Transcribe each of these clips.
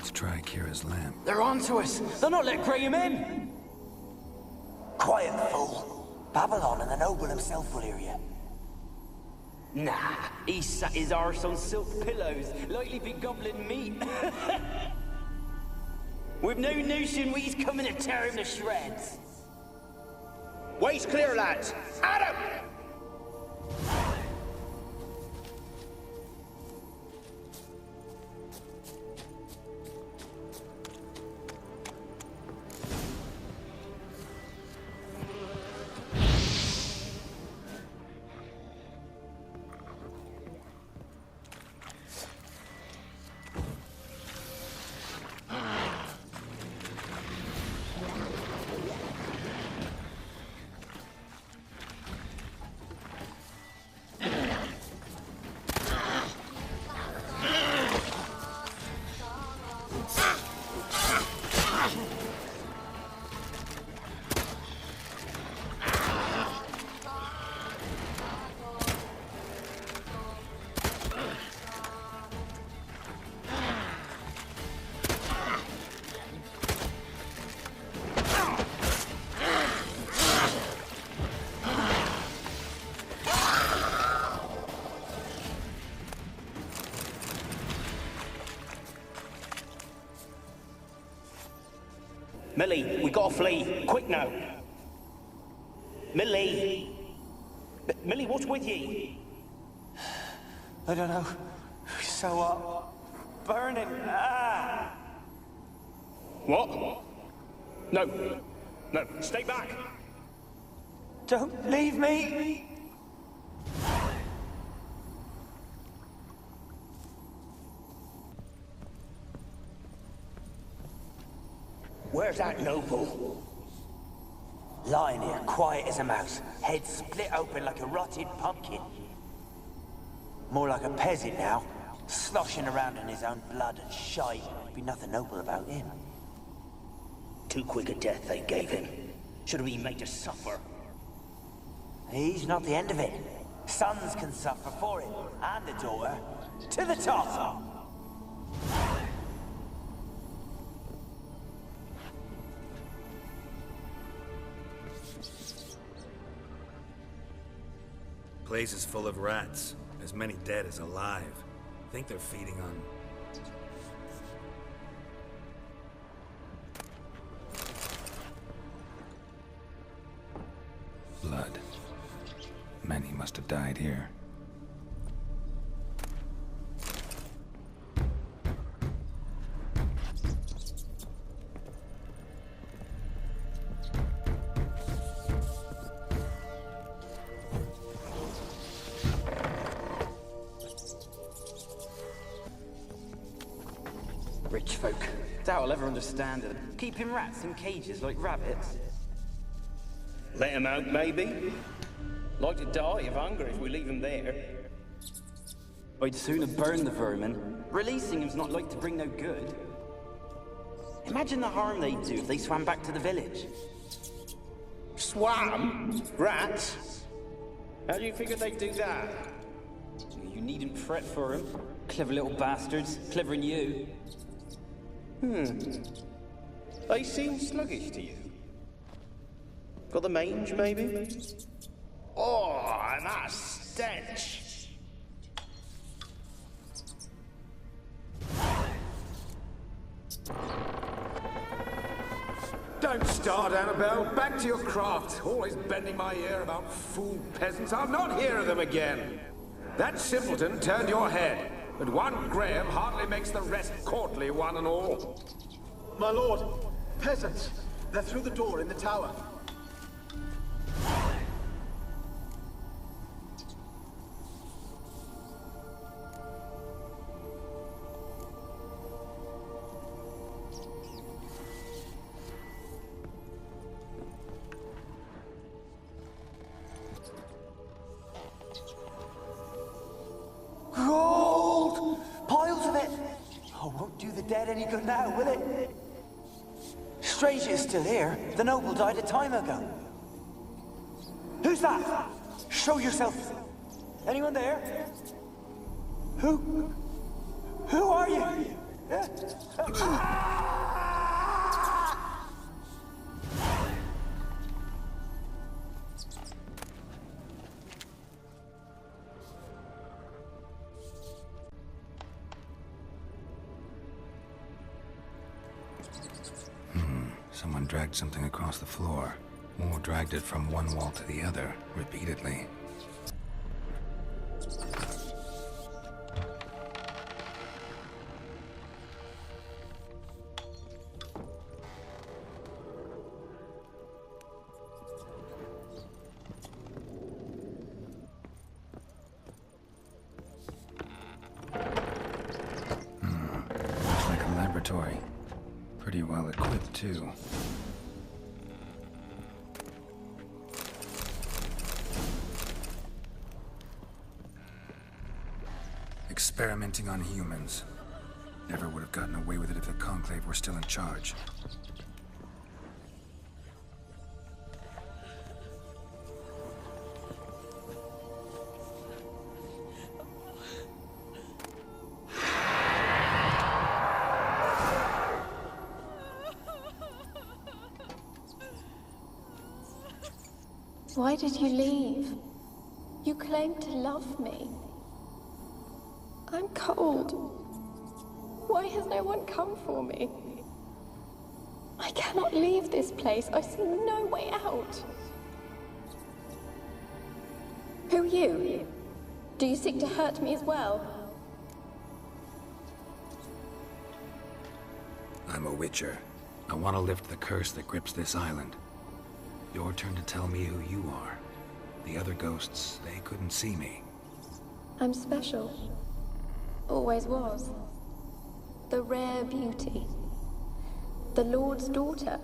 Let's try Kira's lamp. They're onto us. They'll not let Graham in. Quiet, fool. Babylon and the noble himself will hear you. Nah, he sat his arse on silk pillows, likely be gobbling meat. We've no notion we's coming to tear him to shreds. Way's clear, lads. Adam! Millie, we gotta flee. Quick now. Millie! Millie, what's with ye? I don't know. So, burning. Ah! What? No. No, stay back. Don't leave me! Where's that noble? Lying here, quiet as a mouse, head split open like a rotted pumpkin. More like a peasant now, sloshing around in his own blood and shite. Be nothing noble about him. Too quick a death they gave him. Should have been made to suffer. He's not the end of it. Sons can suffer for it, and the daughter. To the top! Place is full of rats. As many dead as alive. Think they're feeding on... blood. Many must have died here. Rich folk. Doubt I'll ever understand it. Keeping rats in cages like rabbits. Let him out, maybe? Like to die of hunger if we leave him there. I'd sooner burn the vermin. Releasing him's not like to bring no good. Imagine the harm they'd do if they swam back to the village. Swam? Rats? How do you figure they'd do that? You needn't fret for him. Clever little bastards. Clever than you. They seem sluggish to you. Got the mange, maybe? Oh, and that stench! Don't start, Annabelle. Back to your craft. Always bending my ear about fool peasants. I'll not hear of them again. That simpleton turned your head, but one Graham hardly makes the rest courtly, one and all. My lord, peasants. They're through the door in the tower. Gold! Piles of it! Oh, won't do the dead any good now, will it? Stranger is still here. The noble died a time ago. Who's that? Show yourself. Anyone there? Who are you? Someone dragged something across the floor, or dragged it from one wall to the other, repeatedly. Looks like a laboratory. Pretty well equipped, too. Experimenting on humans. Never would have gotten away with it if the Conclave were still in charge. Why did you leave? You claimed to love me. I'm cold. Why has no one come for me? I cannot leave this place. I see no way out. Who are you? Do you seek to hurt me as well? I'm a Witcher. I want to lift the curse that grips this island. Your turn to tell me who you are. The other ghosts, they couldn't see me. I'm special. Always was. The rare beauty. The Lord's daughter.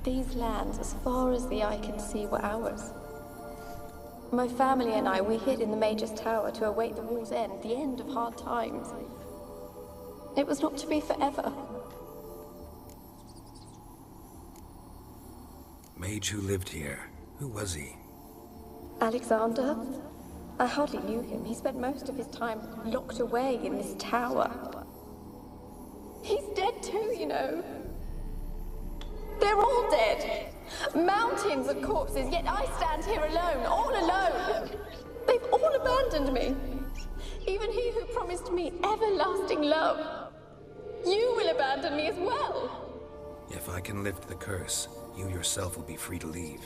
These lands, as far as the eye can see, were ours. My family and I, we hid in the Mage's Tower to await the war's end, the end of hard times. It was not to be forever. Mage who lived here. Who was he? Alexander? I hardly knew him. He spent most of his time locked away in this tower. He's dead too, you know. They're all dead. Mountains of corpses, yet I stand here alone, all alone. They've all abandoned me. Even he who promised me everlasting love. You will abandon me as well. If I can lift the curse, you yourself will be free to leave.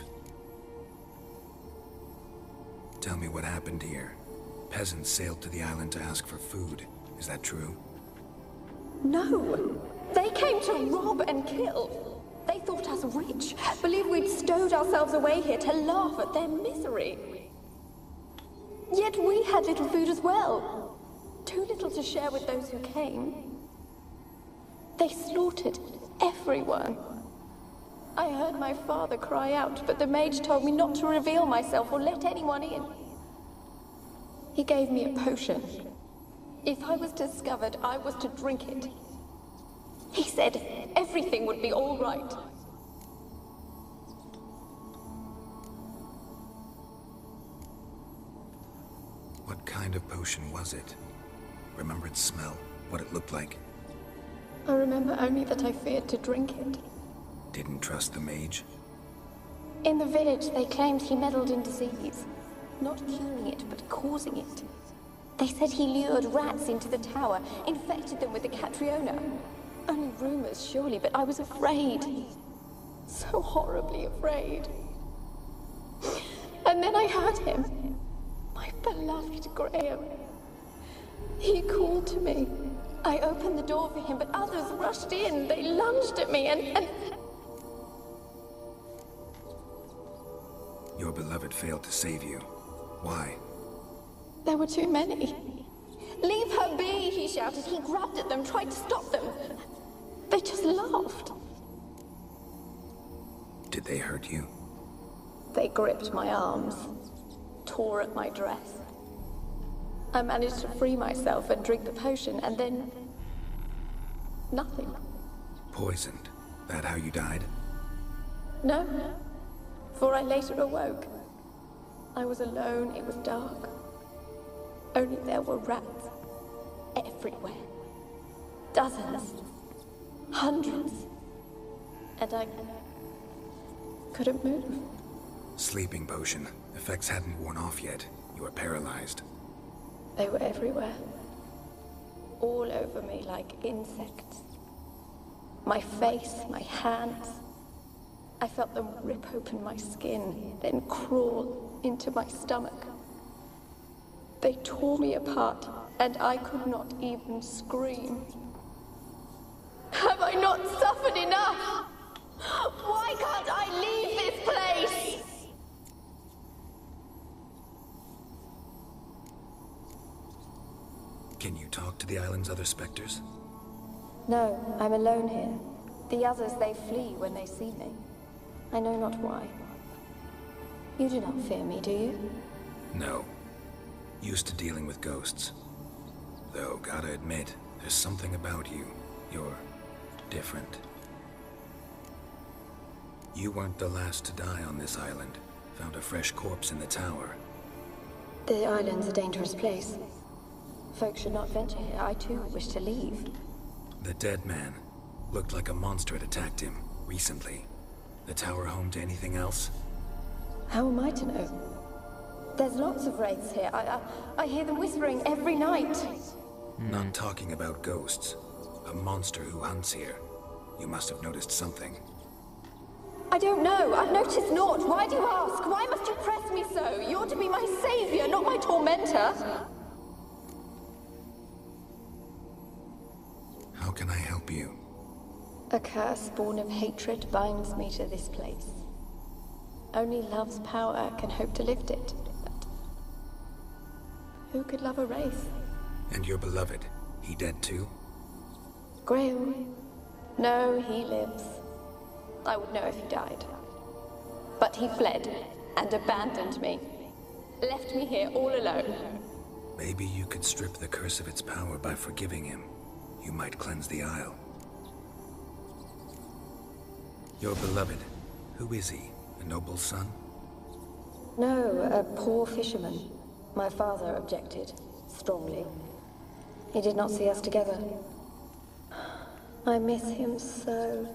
Tell me what happened here. Peasants sailed to the island to ask for food. Is that true? No. They came to rob and kill. They thought us rich, believed we'd stowed ourselves away here to laugh at their misery. Yet we had little food as well. Too little to share with those who came. They slaughtered everyone. I heard my father cry out, but the mage told me not to reveal myself or let anyone in. He gave me a potion. If I was discovered, I was to drink it. He said everything would be all right. What kind of potion was it? Remember its smell? What it looked like? I remember only that I feared to drink it. Didn't trust the mage? In the village, they claimed he meddled in disease. Not curing it, but causing it. They said he lured rats into the tower, infected them with the Catriona. Only rumors, surely, but I was afraid. So horribly afraid. And then I heard him. My beloved Graham. He called to me. I opened the door for him, but others rushed in. They lunged at me and... Your beloved failed to save you. Why? There were too many. Leave her be, he shouted. He grabbed at them, tried to stop them. They just laughed. Did they hurt you? They gripped my arms, tore at my dress. I managed to free myself and drink the potion, and then... nothing. Poisoned? That how you died? No, for I later awoke. I was alone, it was dark. Only there were rats everywhere. Dozens. Hundreds. And I couldn't move. Sleeping potion. Effects hadn't worn off yet. You were paralyzed. They were everywhere. All over me like insects. My face, my hands. I felt them rip open my skin, then crawl into my stomach. They tore me apart, and I could not even scream. Have I not suffered enough? Why can't I leave this place? Can you talk to the island's other specters? No, I'm alone here. The others, they flee when they see me. I know not why. You do not fear me, do you? No. Used to dealing with ghosts. Though, gotta admit, there's something about you. You're different. You weren't the last to die on this island. Found a fresh corpse in the tower. The island's a dangerous place. Folk should not venture here. I too wish to leave. The dead man. Looked like a monster had attacked him, recently. The tower home to anything else? How am I to know? There's lots of wraiths here. I hear them whispering every night. Not talking about ghosts. A monster who hunts here. You must have noticed something. I don't know. I've noticed naught. Why do you ask? Why must you press me so? You're to be my savior, not my tormentor. How can I help you? A curse born of hatred binds me to this place. Only love's power can hope to lift it. But who could love a wraith? And your beloved, he dead too? Graham? No, he lives. I would know if he died. But he fled and abandoned me. Left me here all alone. Maybe you could strip the curse of its power by forgiving him. You might cleanse the Isle. Your beloved, who is he? A noble son? No, a poor fisherman. My father objected, strongly. He did not see us together. I miss him so.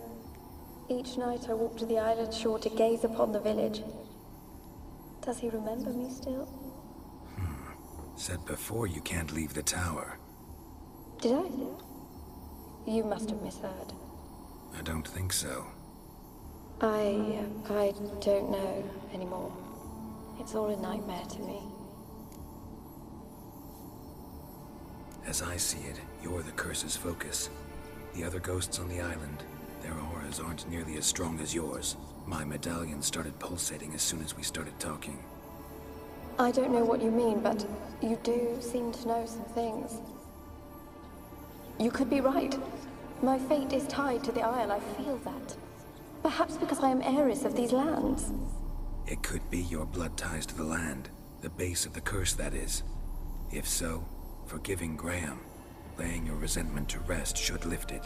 Each night I walk to the island shore to gaze upon the village. Does he remember me still? Said before you can't leave the tower. Did I? You must have misheard. I don't think so. I don't know anymore. It's all a nightmare to me. As I see it, you're the curse's focus. The other ghosts on the island, their auras aren't nearly as strong as yours. My medallion started pulsating as soon as we started talking. I don't know what you mean, but you do seem to know some things. You could be right. My fate is tied to the Isle, I feel that. Perhaps because I am heiress of these lands. It could be your blood ties to the land, the base of the curse, that is. If so, forgiving Graham, laying your resentment to rest should lift it.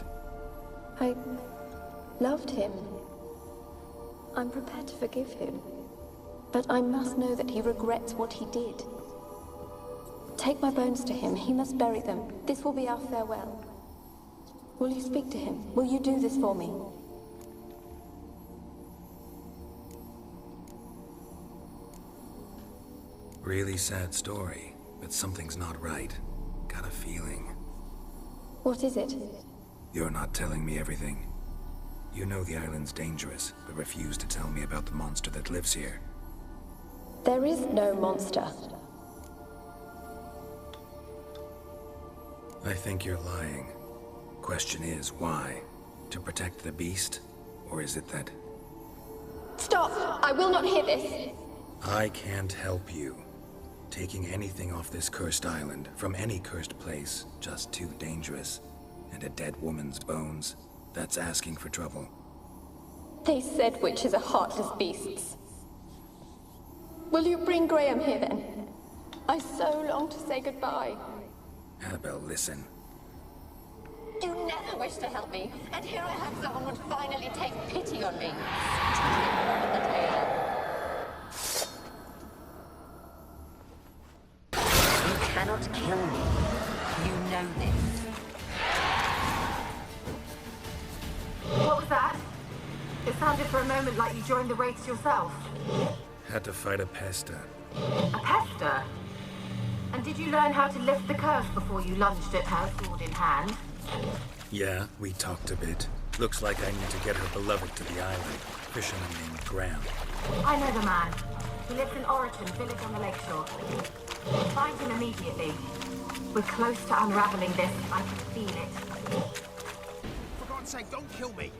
I loved him. I'm prepared to forgive him. But I must know that he regrets what he did. Take my bones to him. He must bury them. This will be our farewell. Will you speak to him? Will you do this for me? Really sad story, but something's not right. Got a feeling. What is it? You're not telling me everything. You know the island's dangerous, but refuse to tell me about the monster that lives here. There is no monster. I think you're lying. Question is, why? To protect the beast? Or is it that... Stop! I will not hear this! I can't help you. Taking anything off this cursed island, from any cursed place, just too dangerous. And a dead woman's bones, that's asking for trouble. They said witches are heartless beasts. Will you bring Graham here then? I so long to say goodbye. Annabelle, listen. You never wished to help me, and here I have someone would finally take pity on me. You cannot kill me. You know this. What was that? It sounded for a moment like you joined the Wraiths yourself. Had to fight a Pesta. A pester? And did you learn how to lift the curse before you lunged at her, sword in hand? Yeah, we talked a bit. Looks like I need to get her beloved to the island. Fisherman named Graham. I know the man. He lives in Oriton, village on the lakeshore. Find him immediately. We're close to unraveling this. I can feel it. For God's sake, don't kill me!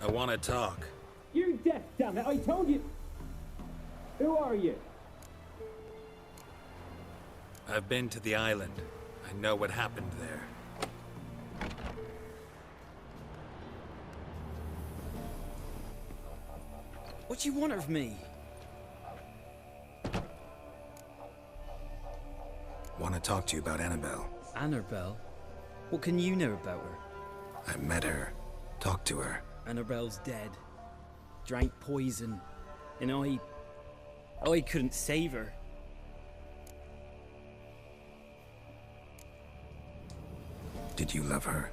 I want to talk. You're deaf, damn it! I told you! Who are you? I've been to the island. I know what happened there. What do you want of me? Want to talk to you about Annabelle. Annabelle? What can you know about her? I met her. Talked to her. Annabelle's dead. Drank poison. And I couldn't save her. Did you love her?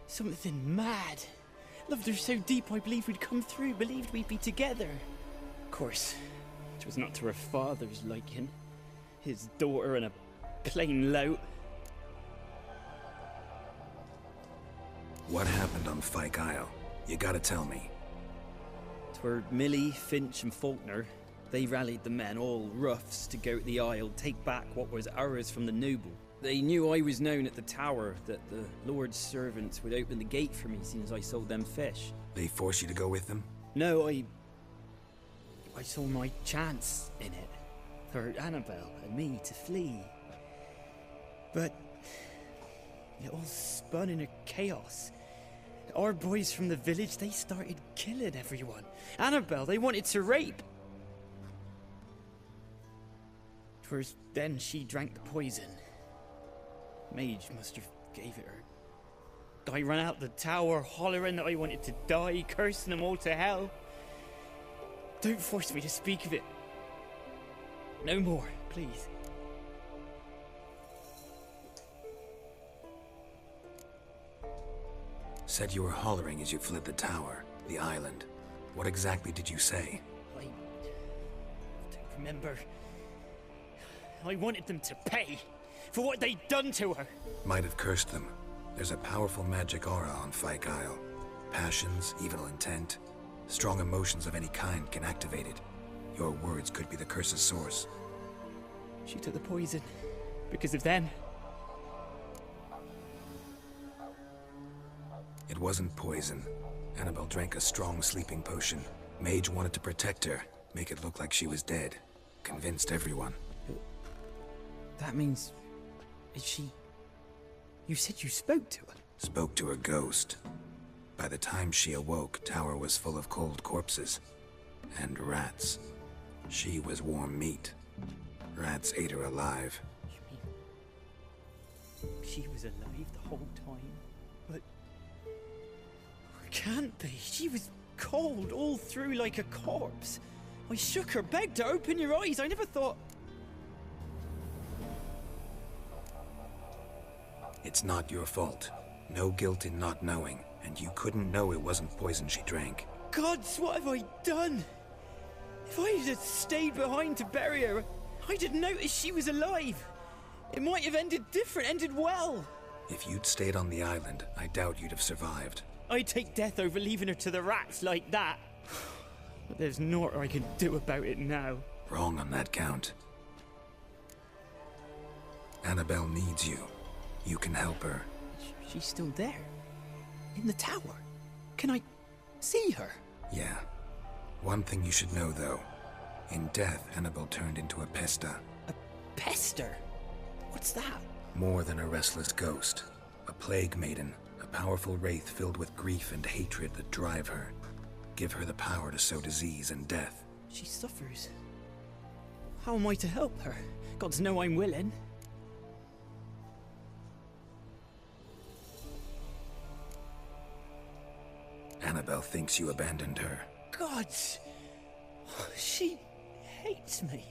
Something mad. Loved her so deep I believed we'd come through, believed we'd be together. Of course, it was not to her father's liking. His daughter and a plain lout. What happened on Fyke Isle? You gotta tell me. 'Twere Millie, Finch and Faulkner. They rallied the men, all roughs, to go to the Isle, take back what was ours from the noble. They knew I was known at the tower, that the Lord's servants would open the gate for me as soon as I sold them fish. They force you to go with them? No, I saw my chance in it. For Annabelle and me to flee. But it all spun in a chaos. Our boys from the village, they started killing everyone. Annabelle, they wanted to rape. 'Twas then she drank the poison. Mage must have gave it her. I ran out the tower hollering that I wanted to die, cursing them all to hell. Don't force me to speak of it. No more, please. Said you were hollering as you fled the tower, the island. What exactly did you say? I don't remember. I wanted them to pay for what they'd done to her. Might have cursed them. There's a powerful magic aura on Fyke Isle. Passions, evil intent, strong emotions of any kind can activate it. Your words could be the curse's source. She took the poison because of them. It wasn't poison. Annabelle drank a strong sleeping potion. Mage wanted to protect her, make it look like she was dead. Convinced everyone. That means... is she... You said you spoke to her? Spoke to a ghost. By the time she awoke, tower was full of cold corpses. And rats. She was warm meat. Rats ate her alive. You mean... she was alive the whole time? But... can't be. She was cold all through like a corpse. I shook her, begged her, open your eyes. I never thought... It's not your fault. No guilt in not knowing, and you couldn't know it wasn't poison she drank. Gods, what have I done? If I had stayed behind to bury her, I didn't notice she was alive. It might have ended different, ended well. If you'd stayed on the island, I doubt you'd have survived. I'd take death over leaving her to the rats like that. But there's naught I can do about it now. Wrong on that count. Annabelle needs you. You can help her. She's still there. In the tower. Can I see her? Yeah. One thing you should know, though. In death, Annabelle turned into a Pesta. A pester? What's that? More than a restless ghost. A plague maiden. A powerful wraith filled with grief and hatred that drive her. Give her the power to sow disease and death. She suffers. How am I to help her? Gods know I'm willing. Annabelle thinks you abandoned her. Gods! She hates me.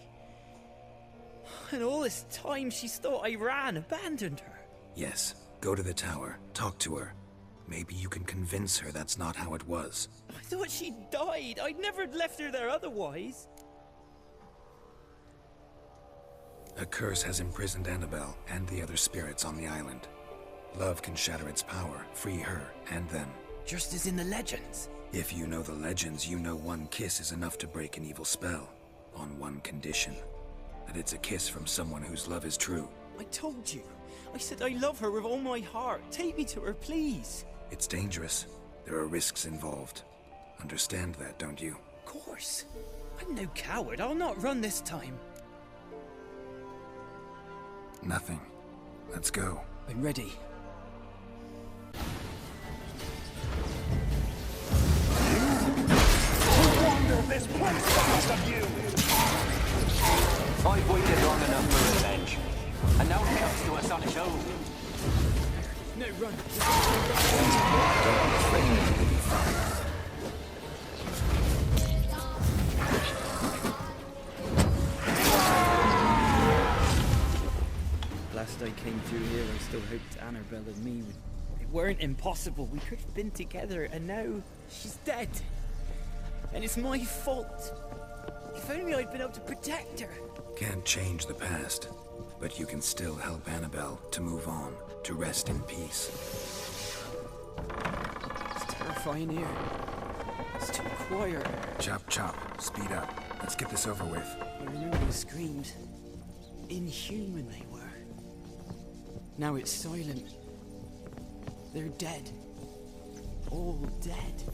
And all this time she's thought I ran, abandoned her. Yes, Go to the tower, talk to her. Maybe you can convince her that's not how it was. I thought she died. I'd never left her there otherwise. A curse has imprisoned Annabelle and the other spirits on the island. Love can shatter its power, free her and them. Just as in the legends. If you know the legends, you know one kiss is enough to break an evil spell. On one condition. That it's a kiss from someone whose love is true. I told you. I said I love her with all my heart. Take me to her, please. It's dangerous. There are risks involved. Understand that, don't you? Of course. I'm no coward. I'll not run this time. Nothing. Let's go. I'm ready. This place because of you! I've waited long enough for revenge. And now it comes to us on its own. No, run. Last I came through here, I still hoped Annabelle and me weren't impossible. We could have been together, and now she's dead. And it's my fault. If only I'd been able to protect her. Can't change the past, but you can still help Annabelle to move on, to rest in peace. It's terrifying here. It's too quiet. Chop, chop. Speed up. Let's get this over with. I remember the screams. Inhuman they were. Now it's silent. They're dead. All dead.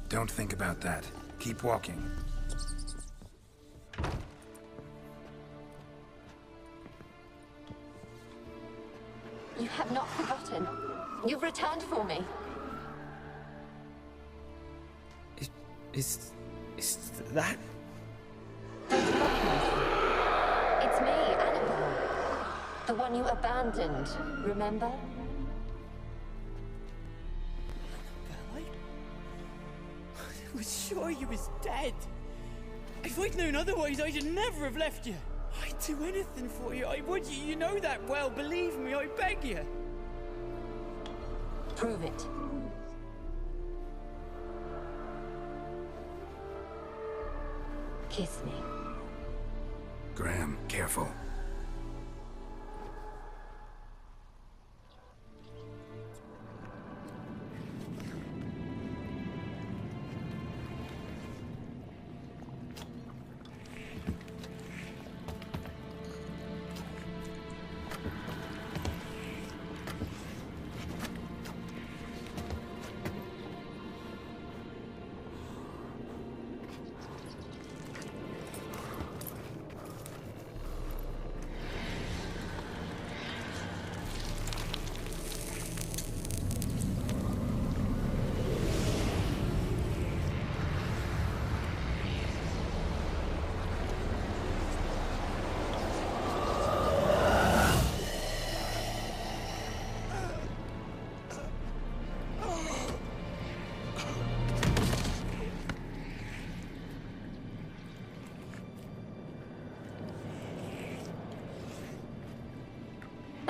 Don't think about that. Keep walking. You have not forgotten. You've returned for me. Is that? Don't recognize me. It's me, Annabelle. The one you abandoned, remember? I was sure you was dead. If I'd known otherwise, I'd never have left you. I'd do anything for you. I would. You know that well. Believe me, I beg you. Prove it. Kiss me. Graham, careful.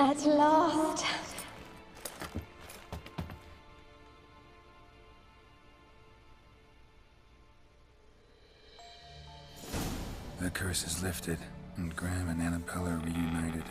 At last. The curse is lifted, and Graham and Annabelle are reunited.